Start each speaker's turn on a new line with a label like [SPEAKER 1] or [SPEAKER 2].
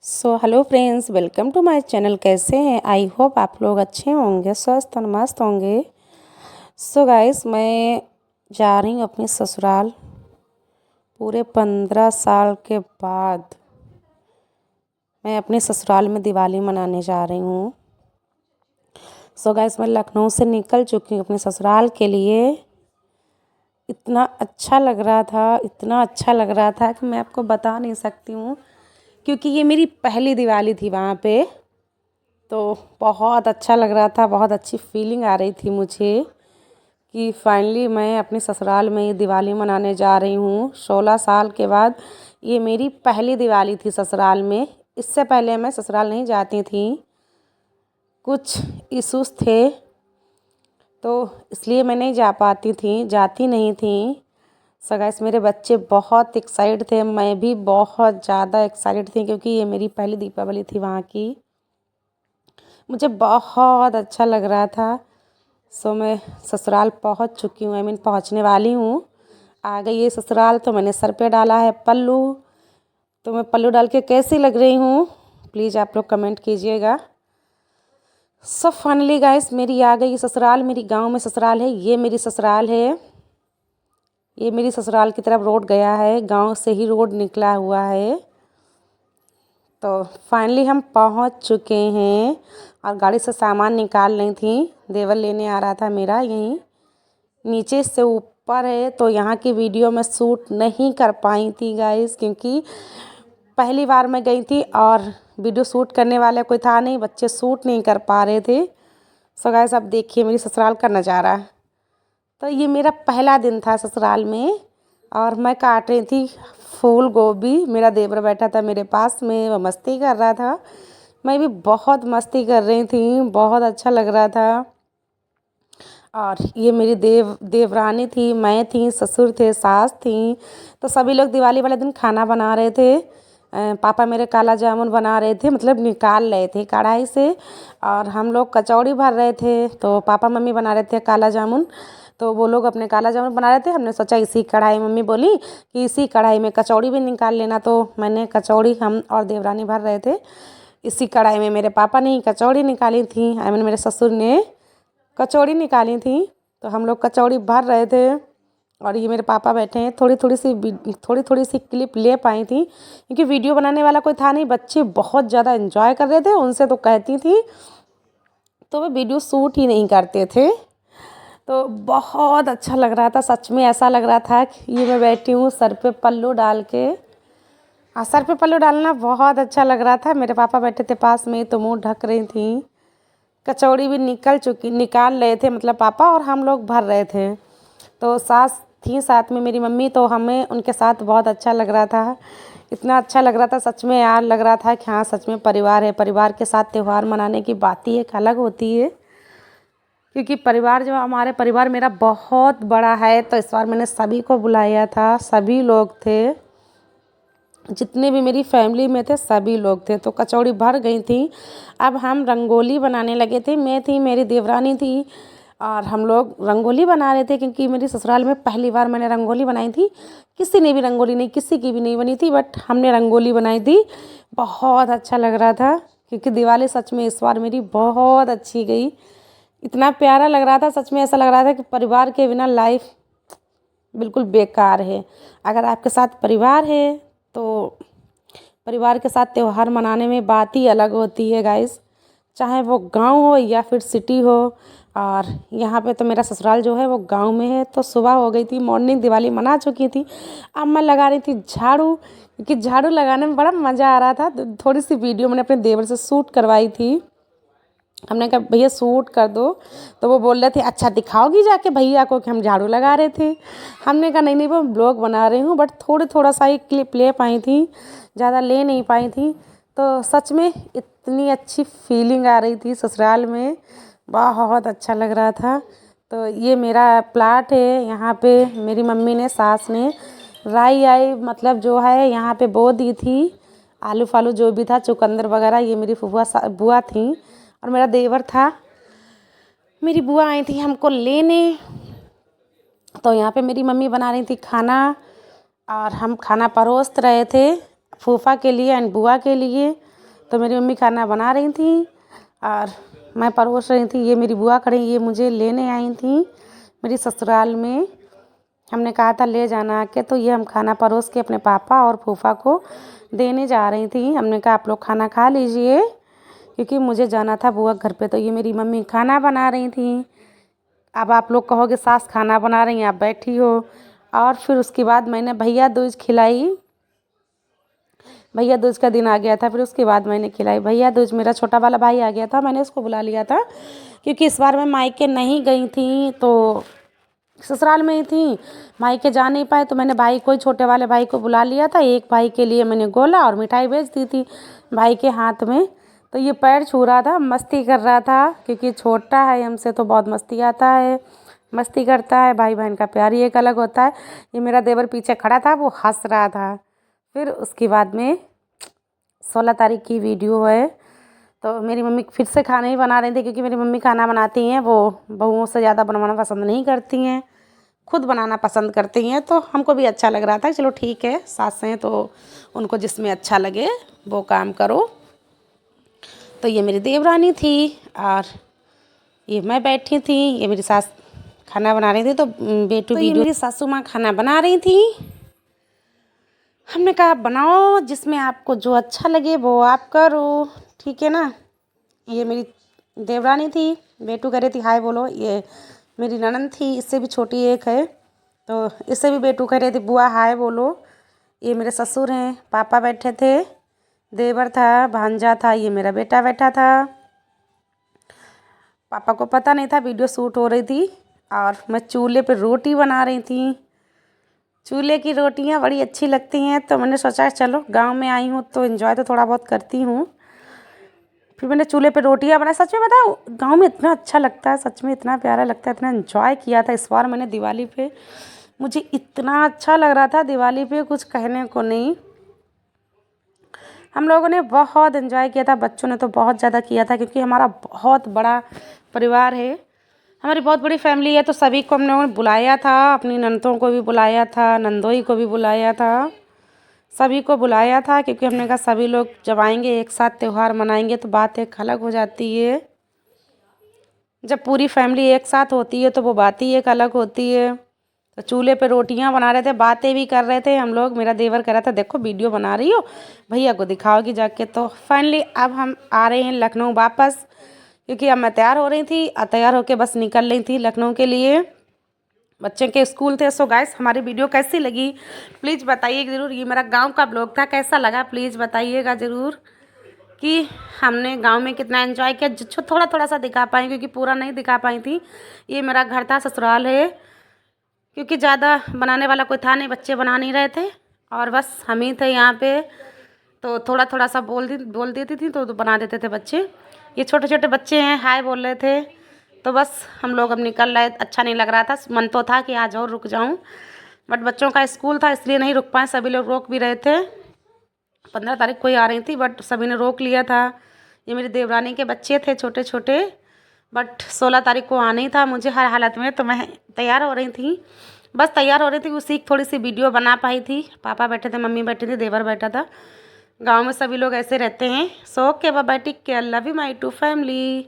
[SPEAKER 1] Hello friends, welcome to my channel. कैसे हैं? I hope आप लोग अच्छे होंगे, स्वस्थ और मस्त होंगे। गाइस, मैं जा रही हूँ अपने ससुराल। पूरे 15 साल के बाद मैं अपने ससुराल में दिवाली मनाने जा रही हूँ। गाइस, मैं लखनऊ से निकल चुकी हूँ अपने ससुराल के लिए। इतना अच्छा लग रहा था, इतना अच्छा लग रहा था कि मैं आपको बता नहीं सकती हूँ, क्योंकि ये मेरी पहली दिवाली थी वहाँ पे। तो बहुत अच्छा लग रहा था, बहुत अच्छी फीलिंग आ रही थी मुझे कि फाइनली मैं अपने ससुराल में ये दिवाली मनाने जा रही हूँ। 16 साल के बाद ये मेरी पहली दिवाली थी ससुराल में। इससे पहले मैं ससुराल नहीं जाती थी, कुछ इश्यूज थे तो इसलिए मैं नहीं जाती नहीं थी। गाइस, मेरे बच्चे बहुत एक्साइटेड थे, मैं भी बहुत ज़्यादा एक्साइटेड थी, क्योंकि ये मेरी पहली दीपावली थी वहाँ की। मुझे बहुत अच्छा लग रहा था। मैं ससुराल पहुँच चुकी हूँ, पहुँचने वाली हूँ। आ गई ये ससुराल, तो मैंने सर पे डाला है पल्लू। तो मैं पल्लू डाल के कैसी लग रही हूँ, प्लीज़ आप लोग कमेंट कीजिएगा। फाइनली गाइस, मेरी आ गई ससुराल। मेरी गांव में ससुराल है, ये मेरी ससुराल है। ये मेरी ससुराल की तरफ रोड गया है, गांव से ही रोड निकला हुआ है। तो फाइनली हम पहुंच चुके हैं और गाड़ी से सामान निकाल रही थी। देवर लेने आ रहा था मेरा, यहीं नीचे से ऊपर है। तो यहाँ की वीडियो मैं शूट नहीं कर पाई थी गाइस, क्योंकि पहली बार मैं गई थी और वीडियो शूट करने वाला कोई था नहीं, बच्चे शूट नहीं कर पा रहे थे। गाइस, अब देखिए मेरी ससुराल का नज़ारा। तो ये मेरा पहला दिन था ससुराल में और मैं काट रही थी फूल गोभी। मेरा देवर बैठा था मेरे पास में, वो मस्ती कर रहा था। मैं भी बहुत मस्ती कर रही थी, बहुत अच्छा लग रहा था। और ये मेरी देवरानी थी, मैं थी, ससुर थे, सास थी। तो सभी लोग दिवाली वाले दिन खाना बना रहे थे। पापा मेरे काला जामुन बना रहे थे, मतलब निकाल रहे थे कढ़ाई से, और हम लोग कचौड़ी भर रहे थे। तो पापा मम्मी बना रहे थे काला जामुन, तो वो लोग अपने काला जामुन बना रहे थे। हमने सोचा इसी कढ़ाई, मम्मी बोली कि इसी कढ़ाई में कचौड़ी भी निकाल लेना। तो मैंने कचौड़ी, हम और देवरानी भर रहे थे इसी कढ़ाई में। मेरे पापा ने कचौड़ी निकाली थी, मेरे ससुर ने कचौड़ी निकाली थी। तो हम लोग कचौड़ी भर रहे थे और ये मेरे पापा बैठे हैं। थोड़ी थोड़ी सी क्लिप ले पाई थी, क्योंकि वीडियो बनाने वाला कोई था नहीं। बच्चे बहुत ज़्यादा एंजॉय कर रहे थे, उनसे तो कहती थी तो वो वीडियो शूट ही नहीं करते थे। तो बहुत अच्छा लग रहा था, सच में ऐसा लग रहा था कि ये मैं बैठी हूँ सर पे पल्लू डाल के। हाँ, सर पे पल्लू डालना बहुत अच्छा लग रहा था। मेरे पापा बैठे थे पास में, तो मुँह ढक रही थी। कचौड़ी भी निकाल रहे थे, मतलब पापा, और हम लोग भर रहे थे। तो सास थी साथ में, मेरी मम्मी, तो हमें उनके साथ बहुत अच्छा लग रहा था। इतना अच्छा लग रहा था सच में यार, लग रहा था कि हाँ सच में परिवार है। परिवार के साथ त्यौहार मनाने की बात ही एक अलग होती है, क्योंकि परिवार जो हमारे परिवार मेरा बहुत बड़ा है। तो इस बार मैंने सभी को बुलाया था, सभी लोग थे, जितने भी मेरी फैमिली में थे सभी लोग थे। तो कचौड़ी भर गई थी। अब हम रंगोली बनाने लगे थे। मैं थी, मेरी देवरानी थी, और हम लोग रंगोली बना रहे थे, क्योंकि मेरी ससुराल में पहली बार मैंने रंगोली बनाई थी। किसी ने भी रंगोली नहीं, किसी की भी नहीं बनी थी, बट हमने रंगोली बनाई थी। बहुत अच्छा लग रहा था, क्योंकि दिवाली सच में इस बार मेरी बहुत अच्छी गई। इतना प्यारा लग रहा था, सच में ऐसा लग रहा था कि परिवार के बिना लाइफ बिल्कुल बेकार है। अगर आपके साथ परिवार है तो परिवार के साथ त्यौहार मनाने में बात ही अलग होती है गाइस, चाहे वो गांव हो या फिर सिटी हो। और यहाँ पे तो मेरा ससुराल जो है वो गांव में है। तो सुबह हो गई थी, मॉर्निंग दिवाली मना चुकी थी। अब मैं लगा रही थी झाड़ू, क्योंकि झाड़ू लगाने में बड़ा मज़ा आ रहा था। तो थोड़ी सी वीडियो मैंने अपने देवर से शूट करवाई थी। हमने कहा भैया शूट कर दो, तो वो बोल रहे थे अच्छा दिखाओगी जाके भैया को कि हम झाड़ू लगा रहे थे। हमने कहा नहीं नहीं, वो ब्लॉग बना रही हूँ, बट थोड़ा सा ही क्लिप ले पाई थी, ज़्यादा ले नहीं पाई थी। तो सच में इतनी अच्छी फीलिंग आ रही थी ससुराल में, बहुत अच्छा लग रहा था। तो ये मेरा प्लाट है, यहाँ पे मेरी मम्मी ने, सास ने राई आई, मतलब जो है यहाँ पे बो दी थी। आलू फालू जो भी था, चुकंदर वगैरह, ये मेरी बुआ थी और मेरा देवर था। मेरी बुआ आई थी हमको लेने। तो यहाँ पे मेरी मम्मी बना रही थी खाना और हम खाना परोस रहे थे। फूफा के लिए एंड बुआ के लिए। तो मेरी मम्मी खाना बना रही थी और मैं परोस रही थी। ये मेरी बुआ खड़ी, ये मुझे लेने आई थी मेरी ससुराल में। हमने कहा था ले जाना आके, तो ये हम खाना परोस के अपने पापा और फूफा को देने जा रही थी। हमने कहा आप लोग खाना खा लीजिए क्योंकि मुझे जाना था बुआ घर पे। तो ये मेरी मम्मी खाना बना रही थी। अब आप लोग कहोगे सास खाना बना रही हैं, आप बैठी हो। और फिर उसके बाद मैंने भैया दूज खिलाई। भैया दूज का दिन आ गया था, फिर उसके बाद मैंने खिलाई भैया दूज। मेरा छोटा वाला भाई आ गया था, मैंने उसको बुला लिया था क्योंकि इस बार मैं मायके नहीं गई थी, तो ससुराल में ही थी, मायके जा नहीं पाए। तो मैंने भाई को, छोटे वाले भाई को बुला लिया था। एक भाई के लिए मैंने गोला और मिठाई भेज दी थी भाई के हाथ में। तो ये पैर छू रहा था, मस्ती कर रहा था क्योंकि छोटा है हमसे, तो बहुत मस्ती आता है, मस्ती करता है। भाई बहन का प्यार ही एक अलग होता है। ये मेरा देवर पीछे खड़ा था, वो हंस रहा था। फिर उसके बाद में 16 तारीख की वीडियो है। तो मेरी मम्मी फिर से खाना ही बना रही थी क्योंकि मेरी मम्मी खाना बनाती हैं, वो बहुओं से ज़्यादा बनवाना पसंद नहीं करती हैं, खुद बनाना पसंद करती हैं। तो हमको भी अच्छा लग रहा था, चलो ठीक है, सास हैं तो उनको जिसमें अच्छा लगे वो काम करो। तो ये मेरी देवरानी थी और ये मैं बैठी थी, ये मेरी सास खाना बना रही थी। तो बेटू वीडियो, मेरी सासू माँ खाना बना रही थी। हमने कहा बनाओ, जिसमें आपको जो अच्छा लगे वो आप करो, ठीक है ना। ये मेरी देवरानी थी, बेटू कह रही थी हाय बोलो। ये मेरी ननद थी, इससे भी छोटी एक है, तो इससे भी बेटू कह रहे थे बुआ हाय बोलो। ये मेरे ससुर हैं, पापा बैठे थे, देवर था, भांजा था, ये मेरा बेटा बैठा था। पापा को पता नहीं था वीडियो शूट हो रही थी और मैं चूल्हे पे रोटी बना रही थी। चूल्हे की रोटियां बड़ी अच्छी लगती हैं, तो मैंने सोचा चलो गांव में आई हूँ तो एंजॉय तो थोड़ा बहुत करती हूँ। फिर मैंने चूल्हे पे रोटियां बनाई। सच में बताऊँ, गांव में इतना अच्छा लगता है, सच में इतना प्यारा लगता है, इतना एंजॉय किया था इस बार मैंने दिवाली पे। मुझे इतना अच्छा लग रहा था दिवाली पे, कुछ कहने को नहीं। हम लोगों ने बहुत एंजॉय किया था, बच्चों ने तो बहुत ज़्यादा किया था क्योंकि हमारा बहुत बड़ा परिवार है, हमारी बहुत बड़ी फैमिली है। तो सभी को हम लोगों ने बुलाया था, अपनी ननदों को भी बुलाया था, नंदोई को भी बुलाया था, सभी को बुलाया था क्योंकि हमने कहा सभी लोग जब आएंगे एक साथ त्यौहार मनाएंगे तो बात एक अलग हो जाती है। जब पूरी फैमिली एक साथ होती है तो वो बात ही एक अलग होती है। तो चूल्हे पे रोटियां बना रहे थे, बातें भी कर रहे थे हम लोग। मेरा देवर कह रहा था देखो वीडियो बना रही हो, भैया को दिखाओगी जाके। तो फाइनली अब हम आ रहे हैं लखनऊ वापस क्योंकि अब मैं तैयार हो रही थी और तैयार होकर बस निकल रही थी लखनऊ के लिए, बच्चे के स्कूल थे। सो गाइस, हमारी वीडियो कैसी लगी प्लीज़ बताइएगा ज़रूर। ये मेरा गांव का ब्लॉग था, कैसा लगा प्लीज़ बताइएगा ज़रूर कि हमने गांव में कितना एंजॉय किया। जो थोड़ा थोड़ा सा दिखा पाई क्योंकि पूरा नहीं दिखा पाई थी। ये मेरा घर था, ससुराल है, क्योंकि ज़्यादा बनाने वाला कोई था नहीं, बच्चे बना नहीं रहे थे और बस हम ही थे यहाँ पे। तो थोड़ा थोड़ा सा बोल देती थी तो बना देते थे बच्चे। ये छोटे छोटे बच्चे हैं, हाय बोल रहे थे। तो बस हम लोग अब निकल रहे, अच्छा नहीं लग रहा था, मन तो था कि आज और रुक जाऊं, बट बच्चों का स्कूल था इसलिए नहीं रुक पाए। सभी लोग रोक भी रहे थे, 15 तारीख को ही आ रही थी बट सभी ने रोक लिया था। ये मेरी देवरानी के बच्चे थे छोटे छोटे, बट 16 तारीख को आना ही था मुझे हर हालत में। तो मैं तैयार हो रही थी, बस तैयार हो रही थी, उसी थोड़ी सी वीडियो बना पाई थी। पापा बैठे थे, मम्मी बैठी थी, देवर बैठा था। गांव में सभी लोग ऐसे रहते हैं। So okay bye bye, take care, love you my to family.